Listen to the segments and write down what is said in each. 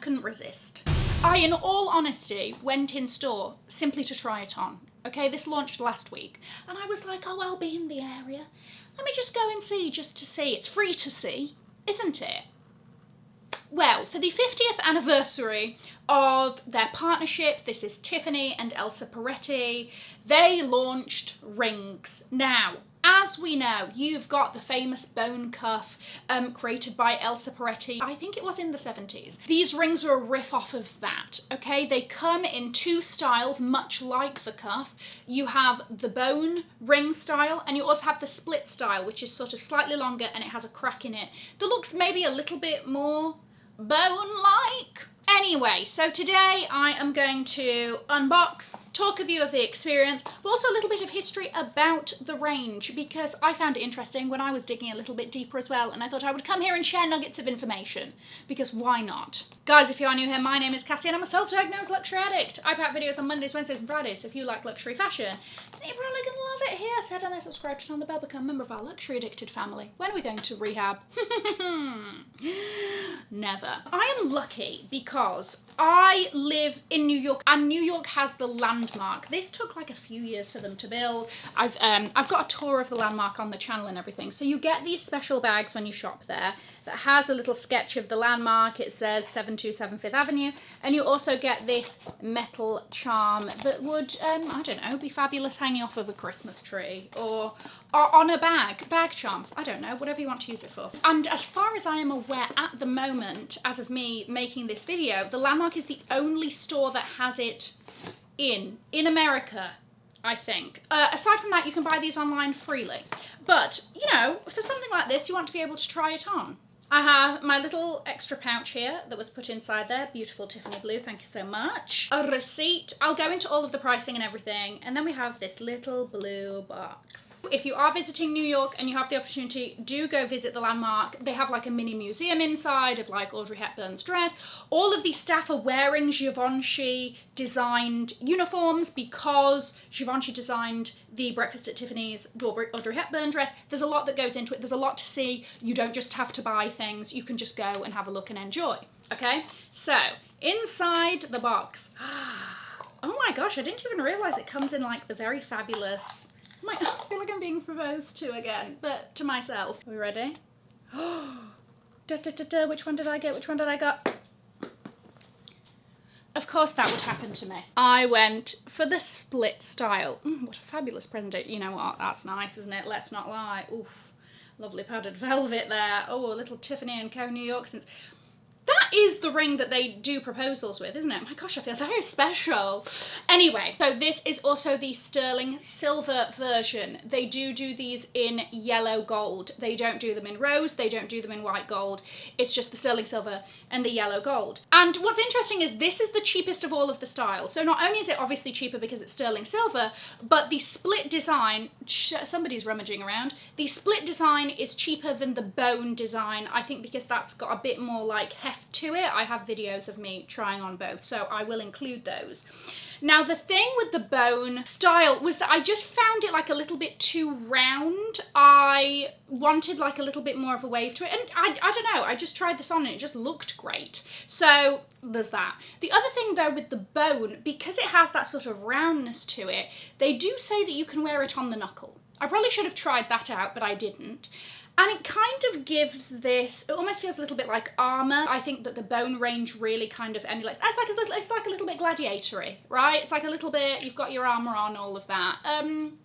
couldn't resist. I, in all honesty, went in store simply to try it on. Okay, this launched last week, and I was like, oh, I'll be in the area. Let me just go and see, just to see. It's free to see, isn't it? Well, for the 50th anniversary of their partnership, this is Tiffany and Elsa Peretti, they launched rings. Now, as we know, you've got the famous bone cuff created by Elsa Peretti. I think it was in the 70s. These rings are a riff off of that, okay? They come in two styles, much like the cuff. You have the bone ring style, and you also have the split style, which is sort of slightly longer and it has a crack in it that looks maybe a little bit more bone-like. Anyway, so today I am going to unbox, talk of you of the experience, but also a little bit of history about the range, because I found it interesting when I was digging a little bit deeper as well, and I thought I would come here and share nuggets of information, because why not? Guys, if you are new here, my name is Cassie and I'm a self-diagnosed luxury addict. I put out videos on Mondays, Wednesdays and Fridays, so if you like luxury fashion, then you're probably going to love it here. So head on there, subscribe, turn on the bell, become a member of our luxury addicted family. When are we going to rehab? Never. I am lucky because I live in New York, and New York has the landmark. This took like a few years for them to build. I've got a tour of the landmark on the channel and everything. So you get these special bags when you shop there that has a little sketch of the landmark. It says 727 Fifth Avenue, and you also get this metal charm that would, I don't know, be fabulous hanging off of a Christmas tree or on a bag charms, I don't know, whatever you want to use it for. And as far as I am aware at the moment, as of me making this video, the landmark is the only store that has it in America, I think. Aside from that, you can buy these online freely. But, you know, for something like this, you want to be able to try it on. I have my little extra pouch here that was put inside there. Beautiful Tiffany blue, thank you so much. A receipt. I'll go into all of the pricing and everything. And then we have this little blue box. If you are visiting New York and you have the opportunity, do go visit the landmark. They have like a mini museum inside of like Audrey Hepburn's dress. All of the staff are wearing Givenchy designed uniforms because Givenchy designed the Breakfast at Tiffany's Audrey Hepburn dress. There's a lot that goes into it. There's a lot to see. You don't just have to buy things. You can just go and have a look and enjoy. Okay, so inside the box. Oh my gosh, I didn't even realize it comes in like the very fabulous... I feel like I'm being proposed to again, but to myself. Are we ready? Which one did I get? Which one did I get? Of course that would happen to me. I went for the split style. What a fabulous present. You know what? That's nice, isn't it? Let's not lie. Oof. Lovely padded velvet there. Oh, a little Tiffany & Co. New York since... That is the ring that they do proposals with, isn't it? My gosh, I feel very special. Anyway, so this is also the sterling silver version. They do these in yellow gold. They don't do them in rose. They don't do them in white gold. It's just the sterling silver and the yellow gold. And what's interesting is this is the cheapest of all of the styles. So not only is it obviously cheaper because it's sterling silver, but the split design, somebody's rummaging around, the split design is cheaper than the bone design, I think because that's got a bit more like heft to it. I have videos of me trying on both, so I will include those. Now the thing with the bone style was that I just found it like a little bit too round. I wanted like a little bit more of a wave to it, and I don't know, I just tried this on and it just looked great. So there's that. The other thing though with the bone, because it has that sort of roundness to it, they do say that you can wear it on the knuckle. I probably should have tried that out, but I didn't. And it kind of gives this, it almost feels a little bit like armour. I think that the bone range really kind of emulates, it's like a little bit gladiatory, right? It's like a little bit, you've got your armour on, all of that. And,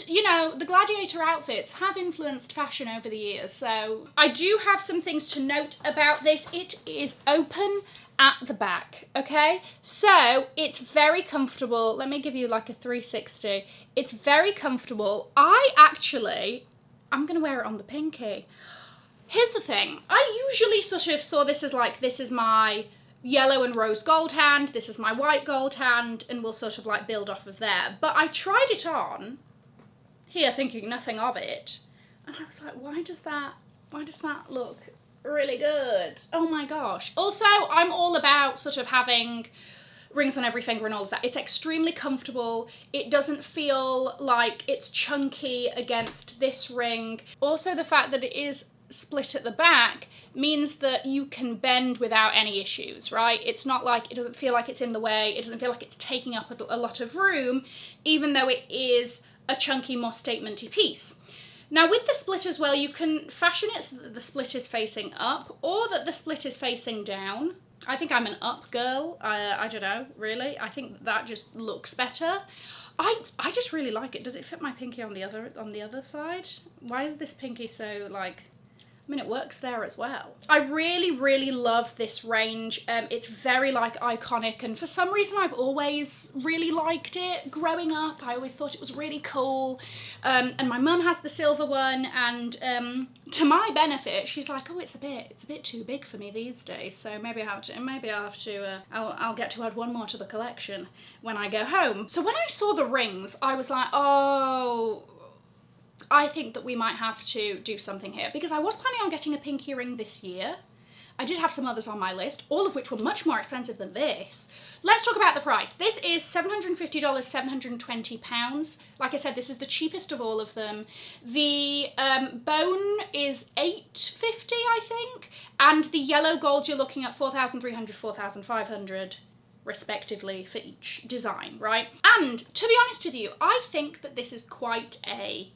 you know, the gladiator outfits have influenced fashion over the years. So I do have some things to note about this. It is open at the back, okay? So it's very comfortable. Let me give you like a 360. It's very comfortable. I'm gonna wear it on the pinky. Here's the thing, I usually sort of saw this as like, this is my yellow and rose gold hand, this is my white gold hand, and we'll sort of like build off of there. But I tried it on here thinking nothing of it, and I was like, why does that look really good? Oh my gosh. Also, I'm all about sort of having rings on every finger and all of that. It's extremely comfortable. It doesn't feel like it's chunky against this ring. Also the fact that it is split at the back means that you can bend without any issues, right? It's not like, it doesn't feel like it's in the way, it doesn't feel like it's taking up a lot of room, even though it is a chunky, more statementy piece. Now with the split as well, you can fashion it so that the split is facing up or that the split is facing down. I think I'm an up girl, I don't know, really. I think that just looks better. I just really like it. Does it fit my pinky on the other side? Why is this pinky so like, I mean, it works there as well. I really, really love this range. It's very like iconic, and for some reason I've always really liked it. Growing up, I always thought it was really cool. And my mum has the silver one, and to my benefit, she's like, oh, it's a bit too big for me these days. So maybe I'll get to add one more to the collection when I go home. So when I saw the rings, I was like, oh, I think that we might have to do something here, because I was planning on getting a pinky ring this year. I did have some others on my list, all of which were much more expensive than this. Let's talk about the price. This is $750, £720. Like I said, this is the cheapest of all of them. The bone is $850, I think, and the yellow gold you're looking at $4,300, $4,500. Respectively for each design, right? And to be honest with you, I think that this is quite a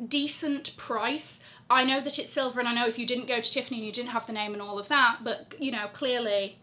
decent price. I know that it's silver, and I know if you didn't go to Tiffany and you didn't have the name and all of that, but you know, clearly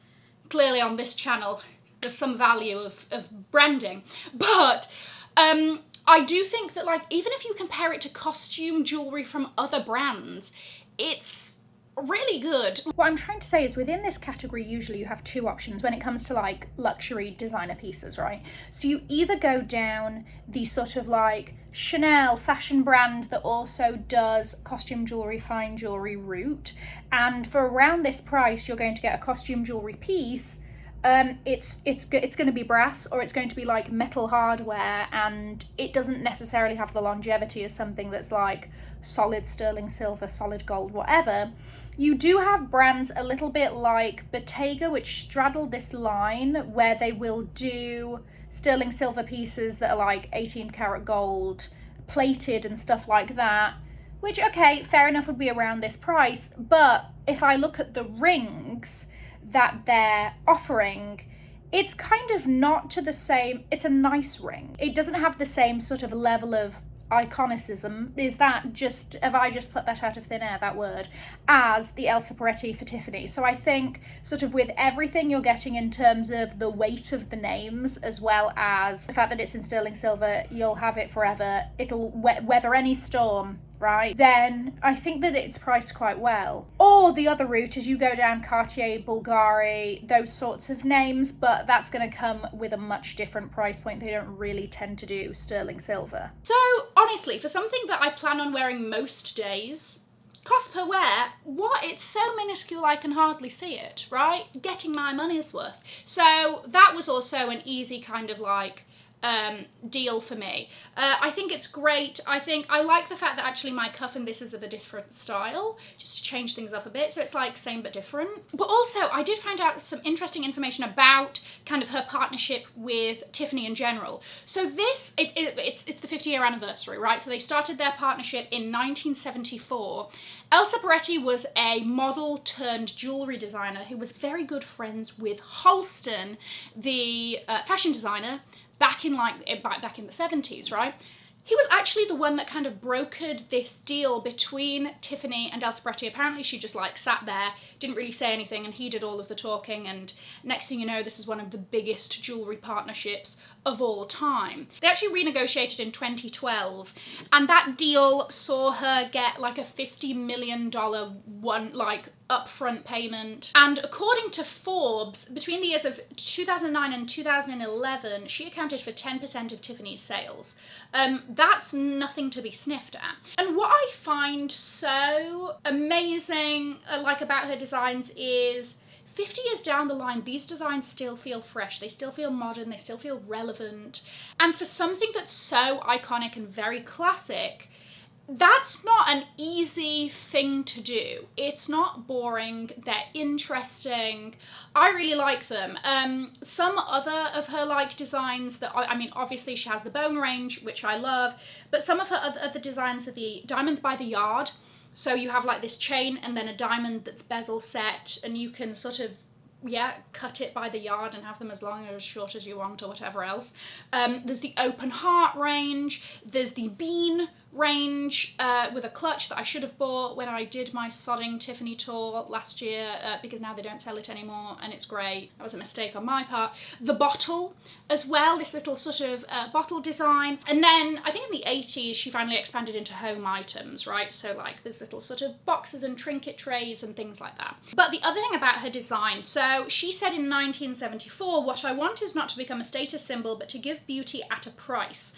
on this channel there's some value of branding. But I do think that, like, even if you compare it to costume jewellery from other brands, it's really good. What I'm trying to say is, within this category usually you have two options when it comes to like luxury designer pieces, right? So you either go down the sort of like Chanel fashion brand that also does costume jewellery, fine jewellery route, and for around this price you're going to get a costume jewellery piece. It's going to be brass, or it's going to be like metal hardware, and it doesn't necessarily have the longevity as something that's like solid sterling silver, solid gold, whatever. You do have brands a little bit like Bottega, which straddle this line where they will do sterling silver pieces that are like 18 karat gold plated and stuff like that, which, okay, fair enough, would be around this price. But if I look at the rings that they're offering, it's kind of not to the same. It's a nice ring. It doesn't have the same sort of level of iconicism, is that just, have I just put that out of thin air, that word, as the Elsa Peretti for Tiffany. So I think sort of with everything you're getting in terms of the weight of the names, as well as the fact that it's in sterling silver, you'll have it forever, it'll weather any storm, right? Then I think that it's priced quite well. Or the other route is you go down Cartier, Bulgari, those sorts of names, but that's going to come with a much different price point. They don't really tend to do sterling silver. So honestly, for something that I plan on wearing most days, cost per wear, what? It's so minuscule I can hardly see it, right? Getting my money's worth. So that was also an easy kind of like deal for me. I think it's great. I like the fact that actually my cuff in this is of a different style, just to change things up a bit, so it's like same but different. But also I did find out some interesting information about kind of her partnership with Tiffany in general. So this, it's the 50-year anniversary, right? So they started their partnership in 1974. Elsa Peretti was a model turned jewellery designer who was very good friends with Halston, the fashion designer, back in the 70s, right? He was actually the one that kind of brokered this deal between Tiffany and Elsa Peretti. Apparently she just like sat there, didn't really say anything, and he did all of the talking, and next thing you know, this is one of the biggest jewellery partnerships of all time. They actually renegotiated in 2012, and that deal saw her get like a $50 million upfront payment. And according to Forbes, between the years of 2009 and 2011, she accounted for 10% of Tiffany's sales. That's nothing to be sniffed at. And what I find so amazing about her designs is 50 years down the line, these designs still feel fresh, they still feel modern, they still feel relevant. And for something that's so iconic and very classic, that's not an easy thing to do. It's not boring, they're interesting. I really like them. Some other of her designs that, I mean, obviously she has the bone range, which I love, but some of her other designs are the diamonds by the yard, So you have like this chain and then a diamond that's bezel set, and you can sort of, yeah, cut it by the yard and have them as long or as short as you want or whatever else. There's the open heart range, there's the bean range with a clutch that I should have bought when I did my sodding Tiffany tour last year, because now they don't sell it anymore and it's great. That was a mistake on my part. The bottle as well, this little sort of bottle design. And then I think in the 80s she finally expanded into home items, right? So like there's little sort of boxes and trinket trays and things like that. But the other thing about her design, so she said in 1974, "What I want is not to become a status symbol, but to give beauty at a price."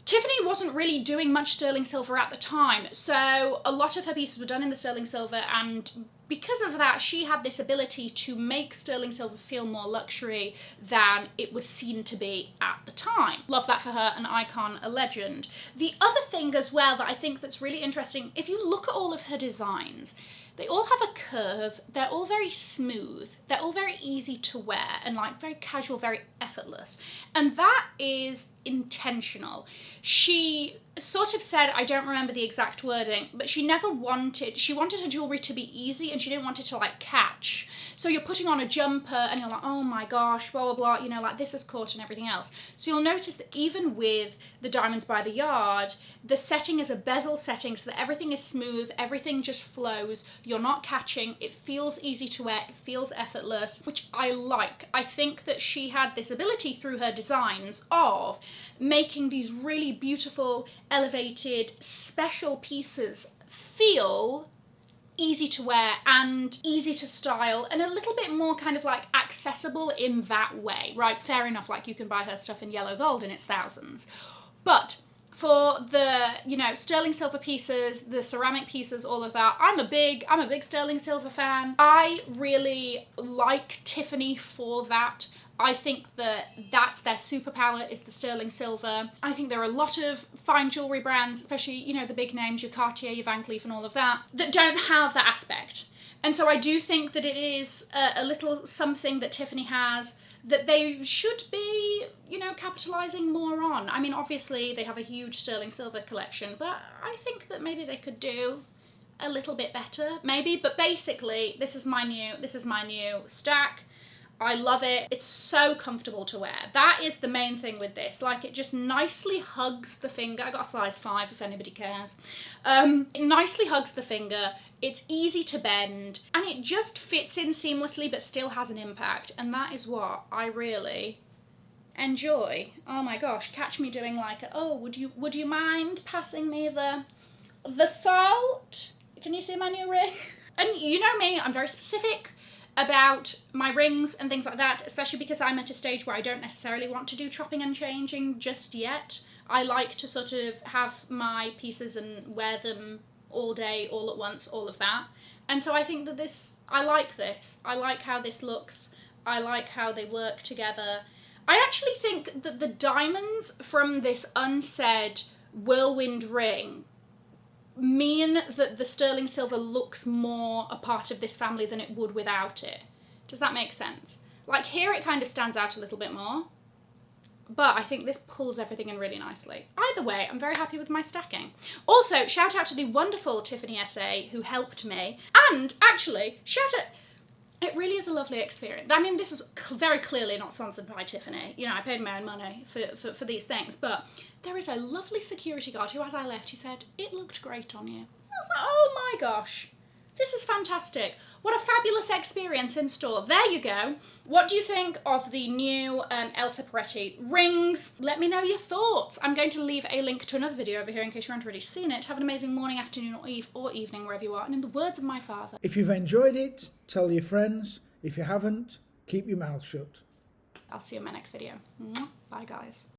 Tiffany wasn't really doing much sterling silver at the time, so a lot of her pieces were done in the sterling silver, and because of that she had this ability to make sterling silver feel more luxury than it was seen to be at the time. Love that for her, an icon, a legend. The other thing as well that I think that's really interesting, if you look at all of her designs, they all have a curve, they're all very smooth, they're all very easy to wear and like very casual, very effortless. And that is intentional. She sort of said, I don't remember the exact wording, but she wanted her jewellery to be easy and she didn't want it to like catch. So you're putting on a jumper and you're like, oh my gosh, blah, blah, blah, you know, like this is caught and everything else. So you'll notice that even with the diamonds by the yard, the setting is a bezel setting so that everything is smooth, everything just flows, you're not catching, it feels easy to wear, it feels effortless, which I like. I think that she had this ability through her designs of making these really beautiful, elevated, special pieces feel easy to wear and easy to style and a little bit more kind of like accessible in that way, right? Fair enough, like you can buy her stuff in yellow gold and it's thousands. But for the, you know, sterling silver pieces, the ceramic pieces, all of that, I'm a big sterling silver fan. I really like Tiffany for that. I think that that's their superpower, is the sterling silver. I think there are a lot of fine jewellery brands, especially, you know, the big names, your Cartier, your Van Cleef and all of that, that don't have that aspect. And so I do think that it is a little something that Tiffany has that they should be, you know, capitalising more on. I mean, obviously they have a huge sterling silver collection, but I think that maybe they could do a little bit better, maybe. But basically, this is my new stack. I love it. It's so comfortable to wear. That is the main thing with this. Like, it just nicely hugs the finger. I got a size 5 if anybody cares. It nicely hugs the finger. It's easy to bend and it just fits in seamlessly but still has an impact. And that is what I really enjoy. Oh my gosh, catch me doing like, oh, would you mind passing me the salt? Can you see my new ring? And you know me, I'm very specific about my rings and things like that, especially because I'm at a stage where I don't necessarily want to do chopping and changing just yet. I like to sort of have my pieces and wear them all day, all at once, all of that. And so I think that I like this. I like how this looks. I like how they work together. I actually think that the diamonds from this unsaid whirlwind ring mean that the sterling silver looks more a part of this family than it would without it. Does that make sense? Like here it kind of stands out a little bit more, but I think this pulls everything in really nicely. Either way, I'm very happy with my stacking. Also, shout out to the wonderful Tiffany SA who helped me, and actually, shout out, it really is a lovely experience. I mean, this is very clearly not sponsored by Tiffany. You know, I paid my own money for these things, but there is a lovely security guard who, as I left, he said, it looked great on you. I was like, oh my gosh, this is fantastic. What a fabulous experience in store. There you go. What do you think of the new Elsa Peretti rings? Let me know your thoughts. I'm going to leave a link to another video over here in case you haven't already seen it. Have an amazing morning, afternoon or evening, wherever you are. And in the words of my father, if you've enjoyed it, tell your friends. If you haven't, keep your mouth shut. I'll see you in my next video. Bye, guys.